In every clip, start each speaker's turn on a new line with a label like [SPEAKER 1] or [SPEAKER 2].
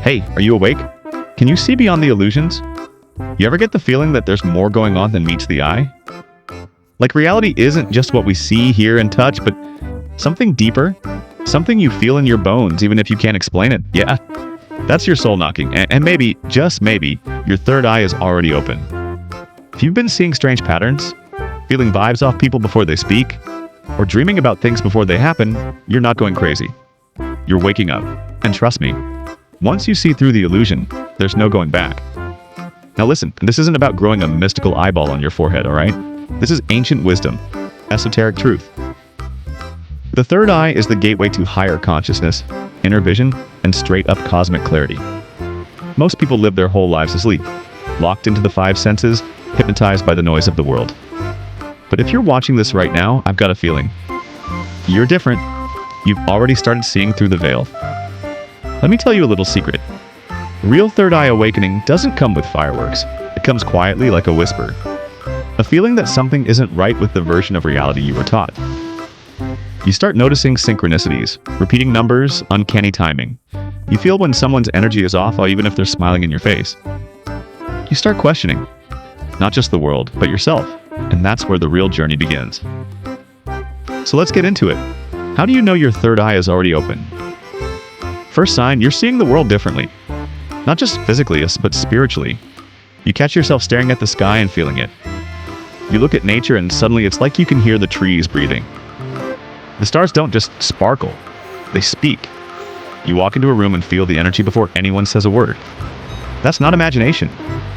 [SPEAKER 1] Hey, are you awake? Can you see beyond the illusions? You ever get the feeling that there's more going on than meets the eye? Like reality isn't just what we see, hear, and touch, but something deeper, something you feel in your bones even if you can't explain it. Yeah, that's your soul knocking, and maybe, just maybe, your third eye is already open. If you've been seeing strange patterns, feeling vibes off people before they speak, or dreaming about things before they happen, you're not going crazy. You're waking up. And trust me, once you see through the illusion, there's no going back. Now listen, this isn't about growing a mystical eyeball on your forehead, alright? This is ancient wisdom, esoteric truth. The third eye is the gateway to higher consciousness, inner vision, and straight-up cosmic clarity. Most people live their whole lives asleep, locked into the five senses, hypnotized by the noise of the world. But if you're watching this right now, I've got a feeling. You're different. You've already started seeing through the veil. Let me tell you a little secret. Real third eye awakening doesn't come with fireworks. It comes quietly like a whisper. A feeling that something isn't right with the version of reality you were taught. You start noticing synchronicities, repeating numbers, uncanny timing. You feel when someone's energy is off, even if they're smiling in your face. You start questioning, not just the world, but yourself. And that's where the real journey begins. So let's get into it. How do you know your third eye is already open? First sign, you're seeing the world differently. Not just physically, but spiritually. You catch yourself staring at the sky and feeling it. You look at nature and suddenly it's like you can hear the trees breathing. The stars don't just sparkle, they speak. You walk into a room and feel the energy before anyone says a word. That's not imagination.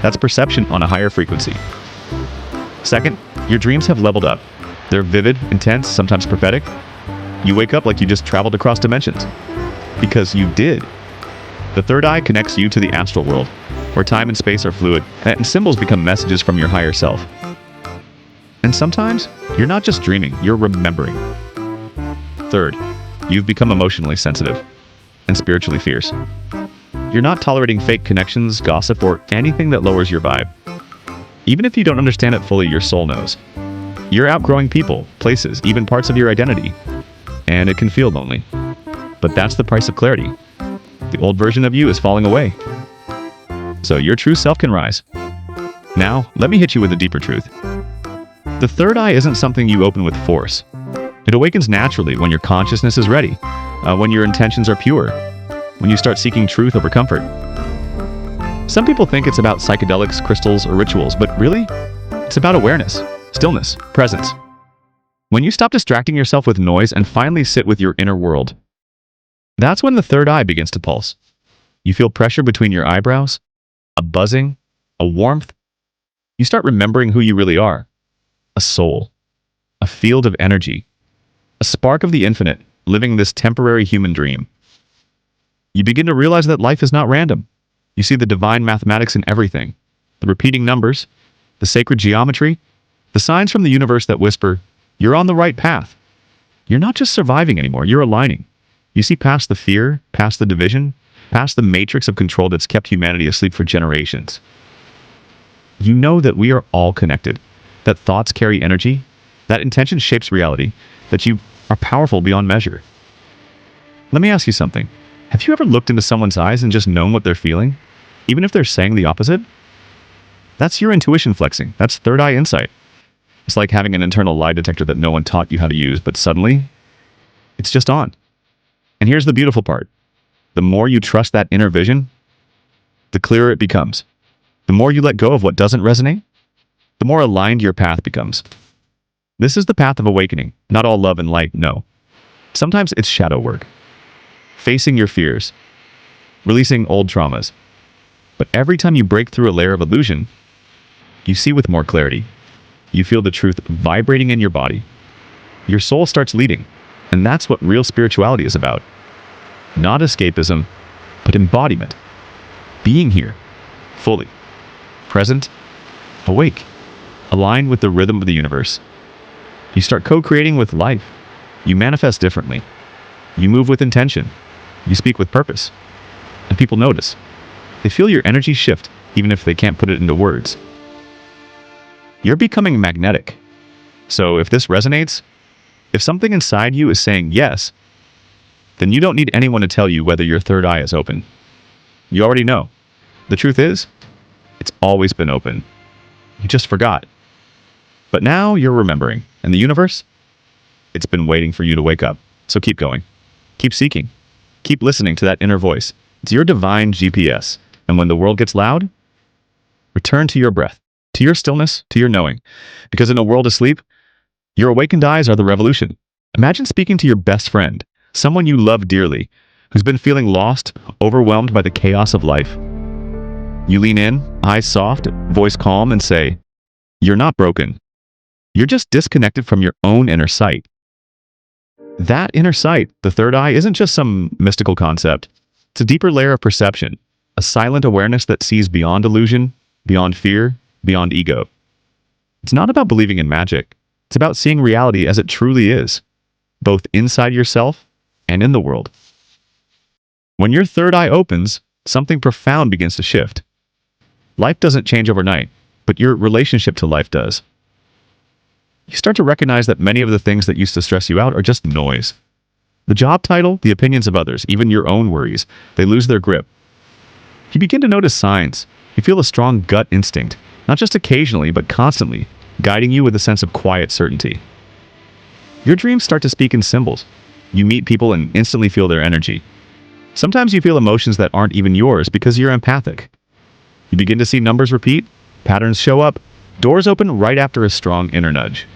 [SPEAKER 1] That's perception on a higher frequency. Second, your dreams have leveled up. They're vivid, intense, sometimes prophetic. You wake up like you just traveled across dimensions. Because you did. The third eye connects you to the astral world, where time and space are fluid, and symbols become messages from your higher self. And sometimes, you're not just dreaming, you're remembering. Third, you've become emotionally sensitive and spiritually fierce. You're not tolerating fake connections, gossip, or anything that lowers your vibe. Even if you don't understand it fully, your soul knows. You're outgrowing people, places, even parts of your identity. And it can feel lonely. But that's the price of clarity. The old version of you is falling away. So your true self can rise. Now, let me hit you with a deeper truth. The third eye isn't something you open with force. It awakens naturally when your consciousness is ready, when your intentions are pure, when you start seeking truth over comfort. Some people think it's about psychedelics, crystals, or rituals, but really, it's about awareness, stillness, presence. When you stop distracting yourself with noise and finally sit with your inner world, that's when the third eye begins to pulse. You feel pressure between your eyebrows, a buzzing, a warmth. You start remembering who you really are. A soul, a field of energy, a spark of the infinite, living this temporary human dream. You begin to realize that life is not random. You see the divine mathematics in everything, the repeating numbers, the sacred geometry, the signs from the universe that whisper, you're on the right path. You're not just surviving anymore, you're aligning. You see past the fear, past the division, past the matrix of control that's kept humanity asleep for generations. You know that we are all connected, that thoughts carry energy, that intention shapes reality, that you are powerful beyond measure. Let me ask you something. Have you ever looked into someone's eyes and just known what they're feeling, even if they're saying the opposite? That's your intuition flexing. That's third eye insight. It's like having an internal lie detector that no one taught you how to use, but suddenly, it's just on. And here's the beautiful part. The more you trust that inner vision, the clearer it becomes. The more you let go of what doesn't resonate, the more aligned your path becomes. This is the path of awakening, not all love and light, no. Sometimes it's shadow work. Facing your fears, releasing old traumas. But every time you break through a layer of illusion, you see with more clarity. You feel the truth vibrating in your body. Your soul starts leading, and that's what real spirituality is about. Not escapism, but embodiment. Being here, fully, present, awake, aligned with the rhythm of the universe. You start co-creating with life. You manifest differently. You move with intention. You speak with purpose. And people notice. They feel your energy shift, even if they can't put it into words. You're becoming magnetic. So if this resonates, if something inside you is saying yes, then you don't need anyone to tell you whether your third eye is open. You already know. The truth is, it's always been open. You just forgot. But now you're remembering. And the universe? It's been waiting for you to wake up. So keep going. Keep seeking. Keep listening to that inner voice. It's your divine GPS. And when the world gets loud, return to your breath, to your stillness, to your knowing. Because in a world asleep, your awakened eyes are the revolution. Imagine speaking to your best friend, someone you love dearly, who's been feeling lost, overwhelmed by the chaos of life. You lean in, eyes soft, voice calm, and say, "You're not broken. You're just disconnected from your own inner sight." That inner sight, the third eye, isn't just some mystical concept. It's a deeper layer of perception, a silent awareness that sees beyond illusion, beyond fear, beyond ego. It's not about believing in magic. It's about seeing reality as it truly is, both inside yourself and in the world. When your third eye opens, something profound begins to shift. Life doesn't change overnight, but your relationship to life does. You start to recognize that many of the things that used to stress you out are just noise. The job title, the opinions of others, even your own worries, they lose their grip. You begin to notice signs. You feel a strong gut instinct, not just occasionally, but constantly, guiding you with a sense of quiet certainty. Your dreams start to speak in symbols. You meet people and instantly feel their energy. Sometimes you feel emotions that aren't even yours because you're empathic. You begin to see numbers repeat, patterns show up, doors open right after a strong inner nudge.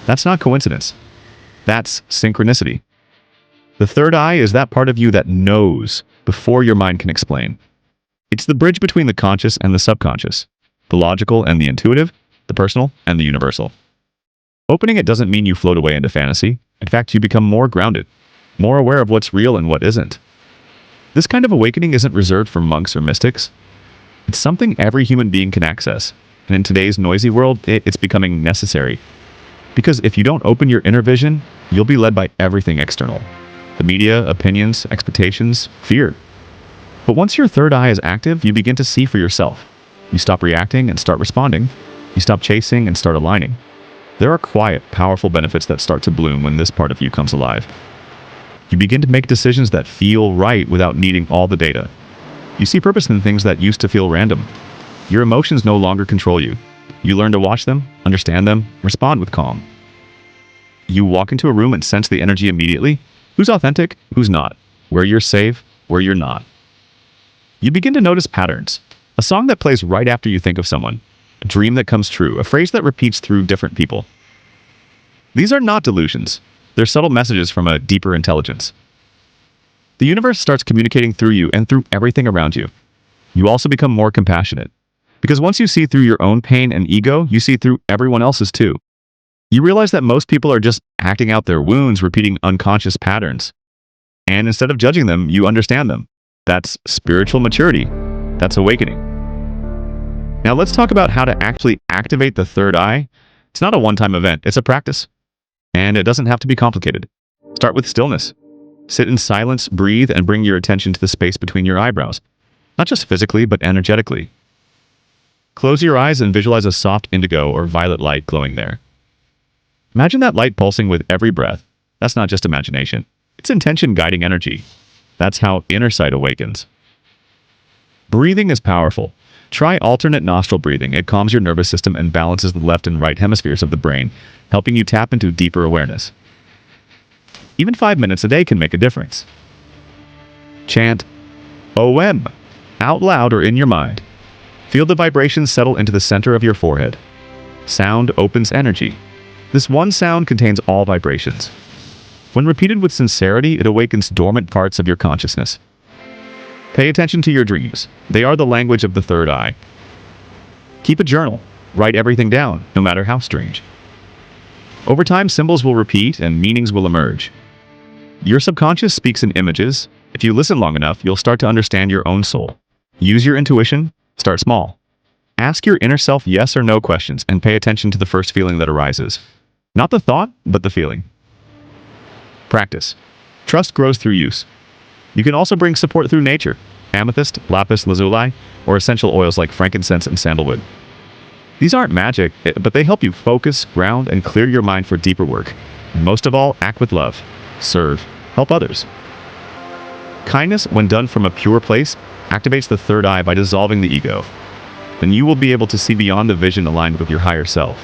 [SPEAKER 1] That's not coincidence. That's synchronicity. The third eye is that part of you that knows before your mind can explain. It's the bridge between the conscious and the subconscious, the logical and the intuitive, the personal and the universal. Opening it doesn't mean you float away into fantasy. In fact, you become more grounded, more aware of what's real and what isn't. This kind of awakening isn't reserved for monks or mystics. It's something every human being can access. And in today's noisy world, it's becoming necessary. Because if you don't open your inner vision, you'll be led by everything external. The media, opinions, expectations, fear. But once your third eye is active, you begin to see for yourself. You stop reacting and start responding. You stop chasing and start aligning. There are quiet, powerful benefits that start to bloom when this part of you comes alive. You begin to make decisions that feel right without needing all the data. You see purpose in things that used to feel random. Your emotions no longer control you. You learn to watch them, understand them, respond with calm. You walk into a room and sense the energy immediately. Who's authentic, who's not. Where you're safe, where you're not. You begin to notice patterns. A song that plays right after you think of someone. A dream that comes true. A phrase that repeats through different people. These are not delusions. They're subtle messages from a deeper intelligence. The universe starts communicating through you and through everything around you. You also become more compassionate. Because once you see through your own pain and ego, you see through everyone else's too. You realize that most people are just acting out their wounds, repeating unconscious patterns. And instead of judging them, you understand them. That's spiritual maturity. That's awakening. Now let's talk about how to actually activate the third eye. It's not a one-time event, it's a practice. And it doesn't have to be complicated. Start with stillness. Sit in silence, breathe, and bring your attention to the space between your eyebrows. Not just physically, but energetically. Close your eyes and visualize a soft indigo or violet light glowing there. Imagine that light pulsing with every breath. That's not just imagination. It's intention guiding energy. That's how inner sight awakens. Breathing is powerful. Try alternate nostril breathing. It calms your nervous system and balances the left and right hemispheres of the brain, helping you tap into deeper awareness. Even 5 minutes a day can make a difference. Chant OM out loud or in your mind. Feel the vibrations settle into the center of your forehead. Sound opens energy. This one sound contains all vibrations. When repeated with sincerity, it awakens dormant parts of your consciousness. Pay attention to your dreams. They are the language of the third eye. Keep a journal. Write everything down, no matter how strange. Over time, symbols will repeat and meanings will emerge. Your subconscious speaks in images. If you listen long enough, you'll start to understand your own soul. Use your intuition. Start small. Ask your inner self yes or no questions and pay attention to the first feeling that arises. Not the thought, but the feeling. Practice. Trust grows through use. You can also bring support through nature. Amethyst, lapis lazuli, or essential oils like frankincense and sandalwood. These aren't magic, but they help you focus, ground, and clear your mind for deeper work. And most of all, act with love. Serve. Help others. Kindness, when done from a pure place, activates the third eye by dissolving the ego. Then you will be able to see beyond the vision aligned with your higher self.